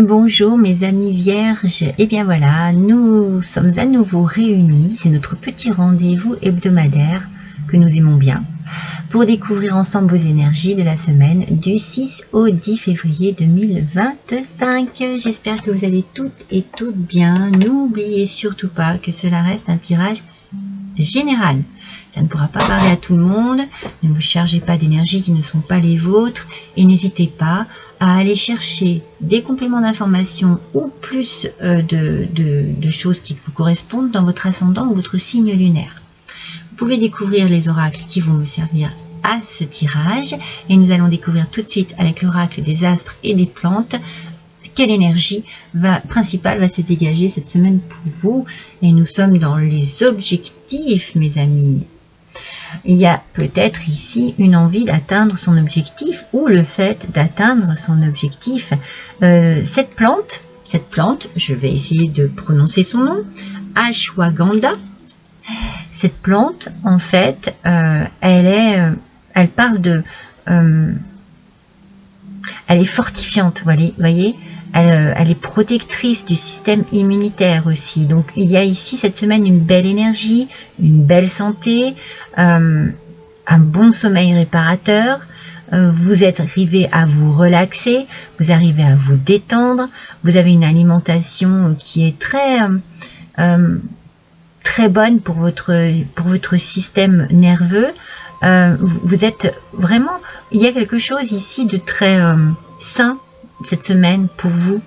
Bonjour mes amis vierges, et bien voilà, nous sommes à nouveau réunis, c'est notre petit rendez-vous hebdomadaire que nous aimons bien, pour découvrir ensemble vos énergies de la semaine du 6 au 10 février 2025. J'espère que vous allez toutes et toutes bien. N'oubliez surtout pas que cela reste un tirage général. Ça ne pourra pas parler à tout le monde. Ne vous chargez pas d'énergie qui ne sont pas les vôtres et n'hésitez pas à aller chercher des compléments d'information ou plus de choses qui vous correspondent dans votre ascendant ou votre signe lunaire. Vous pouvez découvrir les oracles qui vont vous servir à ce tirage et nous allons découvrir tout de suite avec l'oracle des astres et des plantes quelle énergie principale va se dégager cette semaine pour vous. Et nous sommes dans les objectifs, mes amis. Il y a peut-être ici une envie d'atteindre son objectif ou le fait d'atteindre son objectif. Cette plante, je vais essayer de prononcer son nom, ashwagandha. Cette plante, en fait, elle parle de... elle est fortifiante, vous voyez. Elle est protectrice du système immunitaire aussi. Donc, il y a ici cette semaine une belle énergie, une belle santé, un bon sommeil réparateur. Vous êtes arrivé à vous relaxer, vous arrivez à vous détendre. Vous avez une alimentation qui est très bonne pour votre système nerveux. Vous êtes vraiment... Il y a quelque chose ici de très sain cette semaine pour vous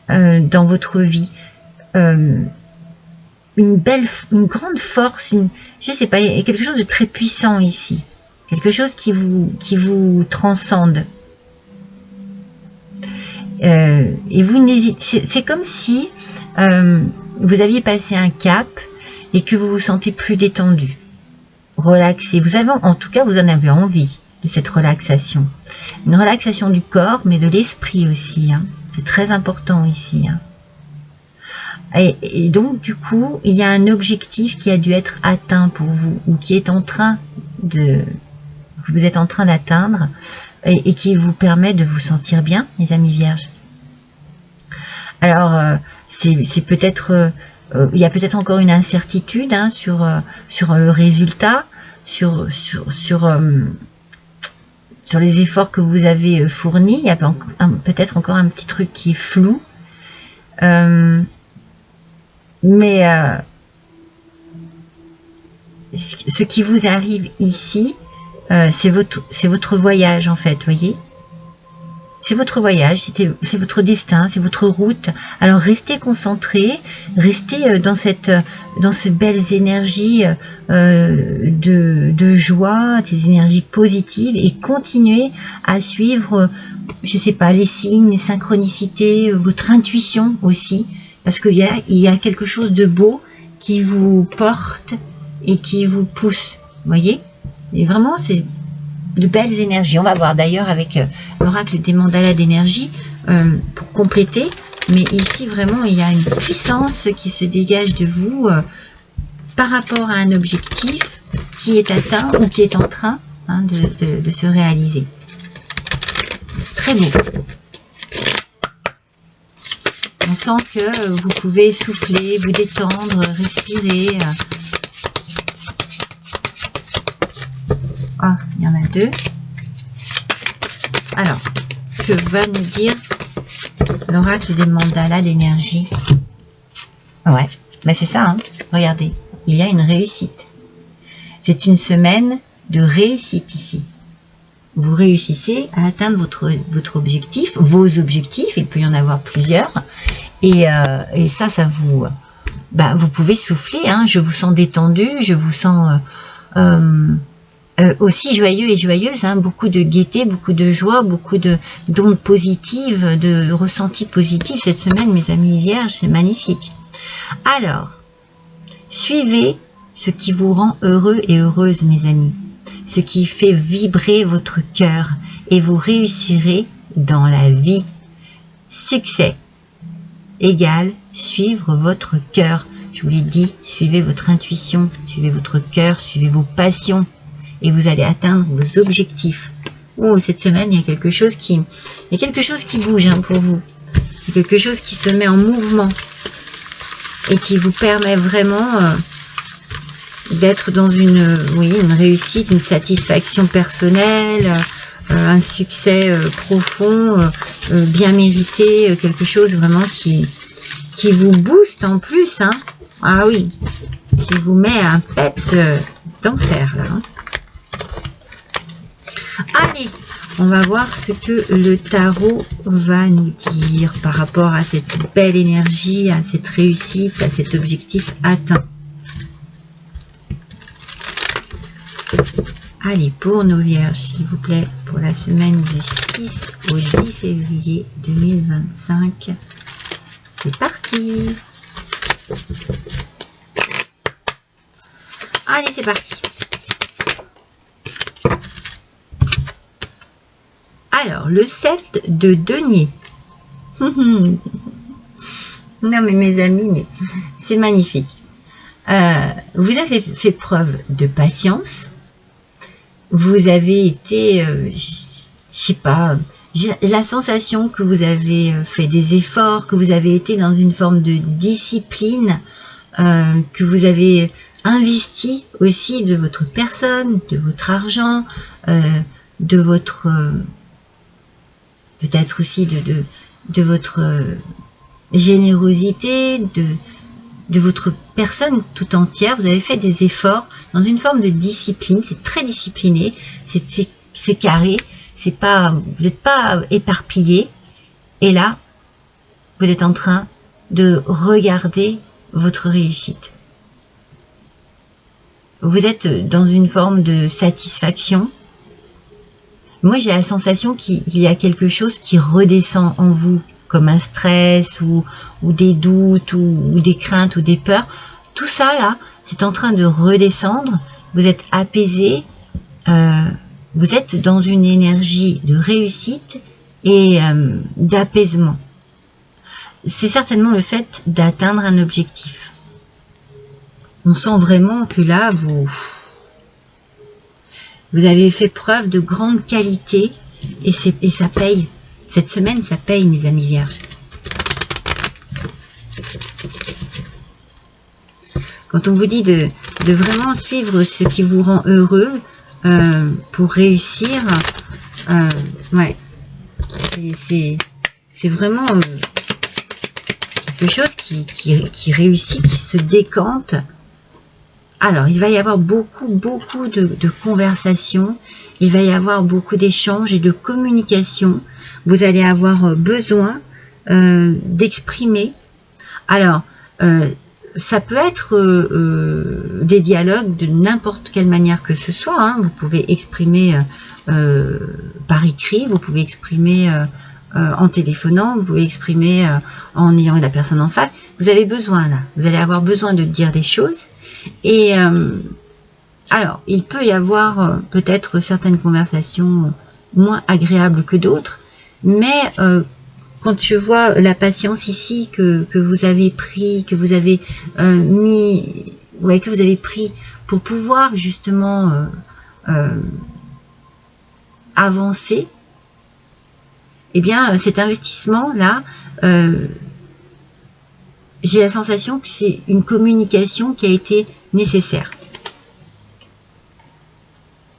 dans votre vie. Une grande force, je sais pas, il y a quelque chose de très puissant ici. Quelque chose qui vous transcende. Et vous n'hésitez... C'est comme si vous aviez passé un cap et que vous vous sentez plus détendu, relaxé. En tout cas, vous en avez envie de cette relaxation. Une relaxation du corps, mais de l'esprit aussi. C'est très important ici. Et donc, du coup, il y a un objectif qui a dû être atteint pour vous, ou qui est que vous êtes en train d'atteindre, et qui vous permet de vous sentir bien, les amis vierges. Alors, c'est peut-être... il y a peut-être encore une incertitude sur le résultat, sur les efforts que vous avez fournis. Il y a peut-être encore un petit truc qui est flou. Mais ce qui vous arrive ici, c'est votre voyage en fait, voyez. C'est votre voyage, c'est votre destin, c'est votre route. Alors restez concentrés, restez dans ces belles énergies de joie, ces énergies positives, et continuez à suivre, je sais pas, les signes, les synchronicités, votre intuition aussi, parce qu'il y a quelque chose de beau qui vous porte et qui vous pousse, voyez. Et vraiment, c'est de belles énergies. On va voir d'ailleurs avec l'oracle des mandalas d'énergie pour compléter. Mais ici, vraiment, il y a une puissance qui se dégage de vous par rapport à un objectif qui est atteint ou qui est en train de se réaliser. Très beau. On sent que vous pouvez souffler, vous détendre, respirer. Ah, il y en a deux. Alors, que va nous dire l'oracle des mandalas d'énergie? Ouais, mais c'est ça, regardez, il y a une réussite. C'est une semaine de réussite ici. Vous réussissez à atteindre votre objectif, vos objectifs, il peut y en avoir plusieurs. Et ça vous... vous pouvez souffler, je vous sens détendu, je vous sens... aussi joyeux et joyeuse, beaucoup de gaieté, beaucoup de joie, beaucoup d'ondes positives, de ressentis positifs cette semaine, mes amis vierges, c'est magnifique. Alors, suivez ce qui vous rend heureux et heureuse, mes amis, ce qui fait vibrer votre cœur, et vous réussirez dans la vie. Succès égale suivre votre cœur. Je vous l'ai dit, suivez votre intuition, suivez votre cœur, suivez vos passions. Et vous allez atteindre vos objectifs. Oh, cette semaine, il y a quelque chose qui bouge pour vous. C'est quelque chose qui se met en mouvement et qui vous permet vraiment d'être dans une réussite, une satisfaction personnelle, un succès profond, bien mérité, quelque chose vraiment qui vous booste en plus. Hein. Ah oui, qui vous met un peps d'enfer là. Hein. Allez, on va voir ce que le tarot va nous dire par rapport à cette belle énergie, à cette réussite, à cet objectif atteint. Allez, pour nos vierges, s'il vous plaît, pour la semaine du 6 au 10 février 2025. C'est parti. Allez, c'est parti. Alors, le 7 de denier. Non, mais mes amis, mais c'est magnifique. Vous avez fait preuve de patience. Vous avez été, je sais pas, j'ai la sensation que vous avez fait des efforts, que vous avez été dans une forme de discipline, que vous avez investi aussi de votre personne, de votre argent, de votre... peut-être aussi de votre générosité, de votre personne tout entière. Vous avez fait des efforts dans une forme de discipline. C'est très discipliné, c'est carré, c'est pas, vous n'êtes pas éparpillé. Et là, vous êtes en train de regarder votre réussite. Vous êtes dans une forme de satisfaction. Moi, j'ai la sensation qu'il y a quelque chose qui redescend en vous, comme un stress ou des doutes ou des craintes ou des peurs. Tout ça, là, c'est en train de redescendre. Vous êtes apaisé, vous êtes dans une énergie de réussite et d'apaisement. C'est certainement le fait d'atteindre un objectif. On sent vraiment que là, vous avez fait preuve de grande qualité et ça paye. Cette semaine, ça paye, mes amis vierges. Quand on vous dit de vraiment suivre ce qui vous rend heureux pour réussir, ouais, c'est vraiment quelque chose qui réussit, qui se décante. Alors, il va y avoir beaucoup de conversations, il va y avoir beaucoup d'échanges et de communication. Vous allez avoir besoin d'exprimer. Alors, ça peut être des dialogues de n'importe quelle manière que ce soit. Hein. Vous pouvez exprimer par écrit, vous pouvez exprimer en téléphonant, vous pouvez exprimer en ayant la personne en face. Vous avez besoin là, vous allez avoir besoin de dire des choses. Et alors, il peut y avoir peut-être certaines conversations moins agréables que d'autres, mais quand je vois la patience ici que vous avez pris, que vous avez que vous avez pris pour pouvoir justement avancer, eh bien cet investissement-là, j'ai la sensation que c'est une communication qui a été nécessaire.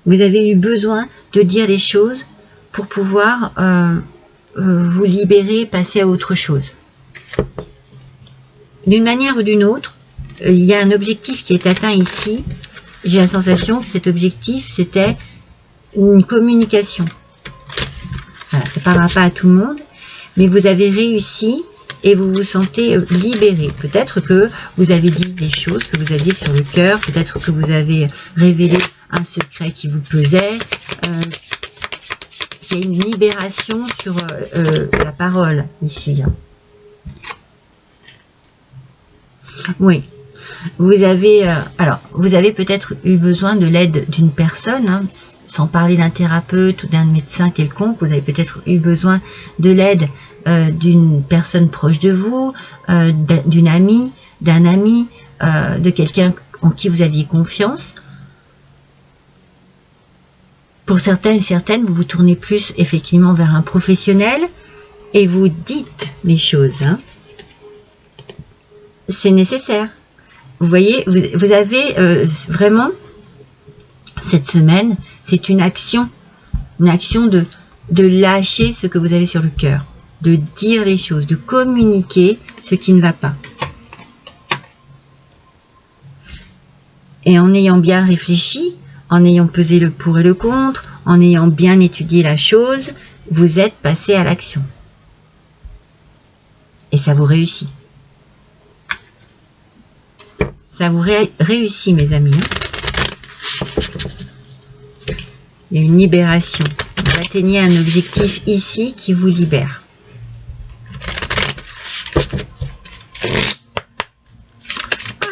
Vous avez eu besoin de dire les choses pour pouvoir vous libérer, passer à autre chose. D'une manière ou d'une autre, il y a un objectif qui est atteint ici. J'ai la sensation que cet objectif, c'était une communication. Voilà, ça ne parlera pas à tout le monde, mais vous avez réussi et vous vous sentez libéré. Peut-être que vous avez dit des choses que vous aviez sur le cœur, peut-être que vous avez révélé un secret qui vous pesait. C'est une libération sur la parole ici. Oui. Vous avez, vous avez peut-être eu besoin de l'aide d'une personne, hein, sans parler d'un thérapeute ou d'un médecin quelconque. Vous avez peut-être eu besoin de l'aide d'une personne proche de vous, d'une amie, d'un ami, de quelqu'un en qui vous aviez confiance. Pour certains et certaines, vous vous tournez plus effectivement vers un professionnel. et vous dites les choses. Hein. C'est nécessaire. Vous voyez, vous avez vraiment, cette semaine, c'est une action de lâcher ce que vous avez sur le cœur, de dire les choses, de communiquer ce qui ne va pas. Et en ayant bien réfléchi, en ayant pesé le pour et le contre, en ayant bien étudié la chose, vous êtes passé à l'action. Et ça vous réussit. Ça vous réussit, mes amis. Il y a une libération. Vous atteignez un objectif ici qui vous libère.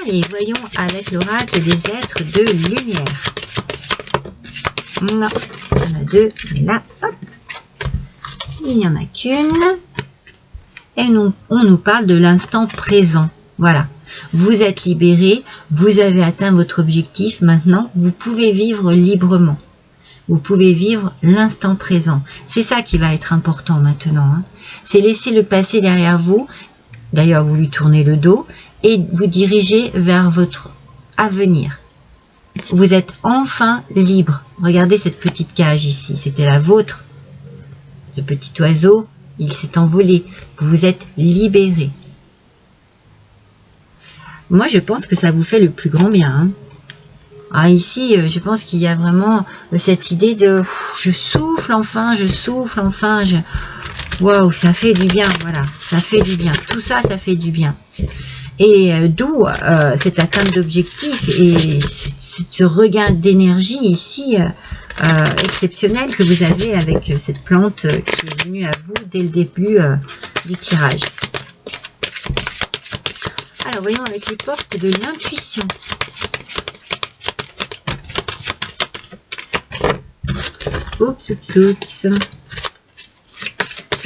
Allez, voyons avec l'oracle des êtres de lumière. Non, il y en a deux, mais là, hop, il n'y en a qu'une. Et on nous parle de l'instant présent. Voilà, vous êtes libéré, vous avez atteint votre objectif. Maintenant, vous pouvez vivre librement. Vous pouvez vivre l'instant présent. C'est ça qui va être important maintenant. Hein. C'est laisser le passé derrière vous. D'ailleurs, vous lui tournez le dos et vous dirigez vers votre avenir. Vous êtes enfin libre. Regardez cette petite cage ici. C'était la vôtre. Ce petit oiseau, il s'est envolé. Vous vous êtes libéré. Moi, je pense que ça vous fait le plus grand bien. Hein. Ah, ici, je pense qu'il y a vraiment cette idée de je souffle enfin, waouh, ça fait du bien, voilà, ça fait du bien. Tout ça, ça fait du bien. Et d'où cette atteinte d'objectif et ce regain d'énergie ici exceptionnel que vous avez avec cette plante qui est venue à vous dès le début du tirage. Alors, voyons avec les portes de l'intuition. Oups, oups, oups.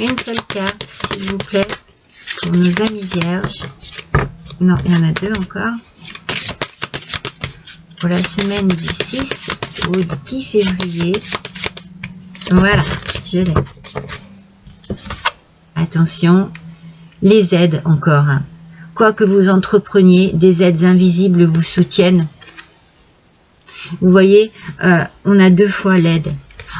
Une seule carte, s'il vous plaît, pour nos amis vierges. Non, il y en a deux encore. Pour la semaine du 6 au 10 février. Voilà, je l'ai. Attention, les aides encore. Hein. Quoi que vous entrepreniez, des aides invisibles vous soutiennent. Vous voyez, on a deux fois l'aide.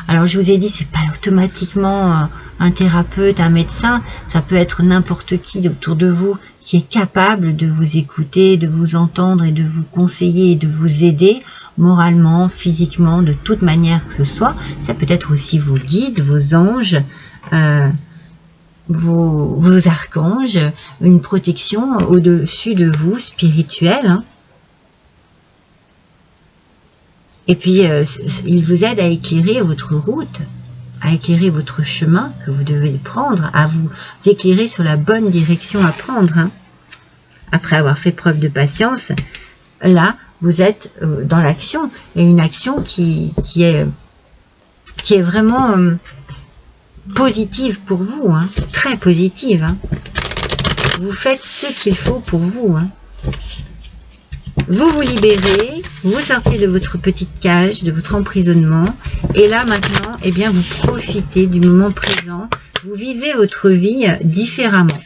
Alors, je vous ai dit, c'est pas automatiquement un thérapeute, un médecin. Ça peut être n'importe qui autour de vous qui est capable de vous écouter, de vous entendre et de vous conseiller et de vous aider moralement, physiquement, de toute manière que ce soit. Ça peut être aussi vos guides, vos anges, vos archanges, une protection au-dessus de vous, spirituelle. Hein. Et puis, il vous aide à éclairer votre route, à éclairer votre chemin que vous devez prendre, à vous éclairer sur la bonne direction à prendre. Hein. Après avoir fait preuve de patience, là, vous êtes dans l'action. Et une action qui est vraiment positive pour vous, hein, très positive. Hein. Vous faites ce qu'il faut pour vous. Hein. Vous vous libérez, vous sortez de votre petite cage, de votre emprisonnement. Et là, maintenant, eh bien, vous profitez du moment présent. Vous vivez votre vie différemment.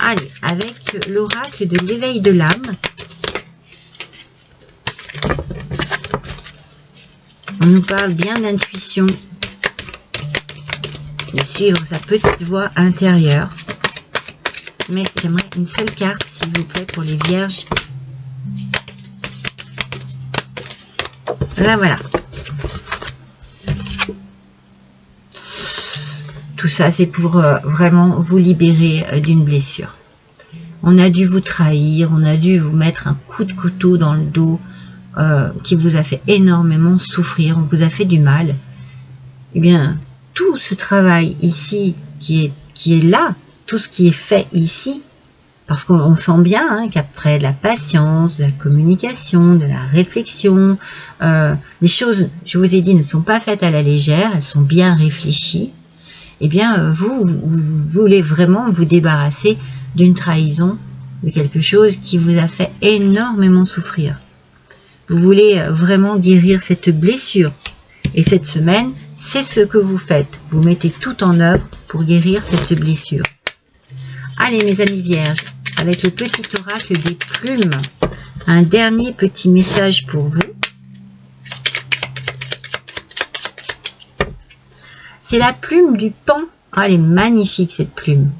Allez, avec l'oracle de l'éveil de l'âme. On nous parle bien d'intuition. De suivre sa petite voix intérieure. Mais j'aimerais une seule carte, s'il vous plaît, pour les vierges. Là, voilà. Tout ça, c'est pour vraiment vous libérer d'une blessure. On a dû vous trahir, on a dû vous mettre un coup de couteau dans le dos qui vous a fait énormément souffrir, on vous a fait du mal. Eh bien, tout ce travail ici qui est là, tout ce qui est fait ici, parce qu'on sent bien hein, qu'après de la patience, de la communication, de la réflexion, les choses, je vous ai dit, ne sont pas faites à la légère, elles sont bien réfléchies. Eh bien, vous voulez vraiment vous débarrasser d'une trahison, de quelque chose qui vous a fait énormément souffrir. Vous voulez vraiment guérir cette blessure. Et cette semaine, c'est ce que vous faites. Vous mettez tout en œuvre pour guérir cette blessure. Allez mes amis vierges, avec le petit oracle des plumes, un dernier petit message pour vous. C'est la plume du pan. Ah, elle est magnifique cette plume.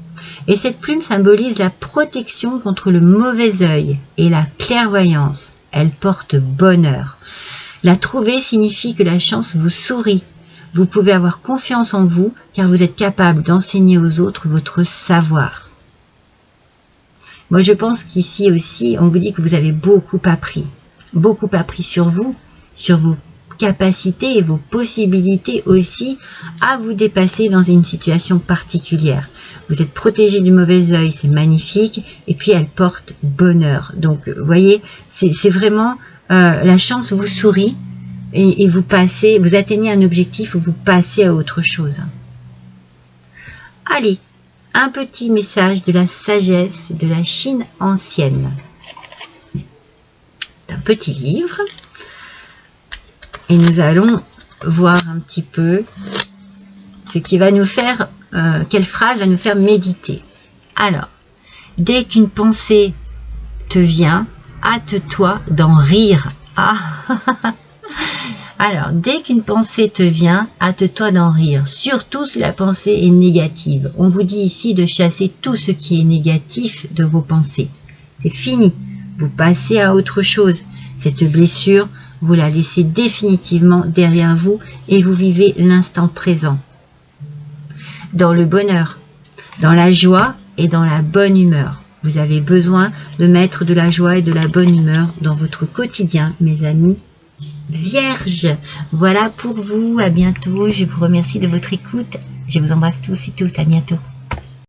Et cette plume symbolise la protection contre le mauvais œil et la clairvoyance. Elle porte bonheur. La trouver signifie que la chance vous sourit. Vous pouvez avoir confiance en vous car vous êtes capable d'enseigner aux autres votre savoir. Moi je pense qu'ici aussi on vous dit que vous avez beaucoup appris sur vous, sur vos capacités et vos possibilités aussi à vous dépasser dans une situation particulière. Vous êtes protégé du mauvais œil, c'est magnifique, et puis elle porte bonheur. Donc vous voyez, c'est vraiment la chance vous sourit et vous atteignez un objectif ou vous passez à autre chose. Allez, un petit message de la sagesse de la Chine ancienne. C'est un petit livre. Et nous allons voir un petit peu ce qui va nous faire, quelle phrase va nous faire méditer. Alors, dès qu'une pensée te vient, hâte-toi d'en rire. Ah. Alors, dès qu'une pensée te vient, hâte-toi d'en rire. Surtout si la pensée est négative. On vous dit ici de chasser tout ce qui est négatif de vos pensées. C'est fini. Vous passez à autre chose. Cette blessure, vous la laissez définitivement derrière vous et vous vivez l'instant présent. Dans le bonheur, dans la joie et dans la bonne humeur. Vous avez besoin de mettre de la joie et de la bonne humeur dans votre quotidien, mes amis vierges. Voilà pour vous. À bientôt. Je vous remercie de votre écoute. Je vous embrasse tous et toutes. À bientôt.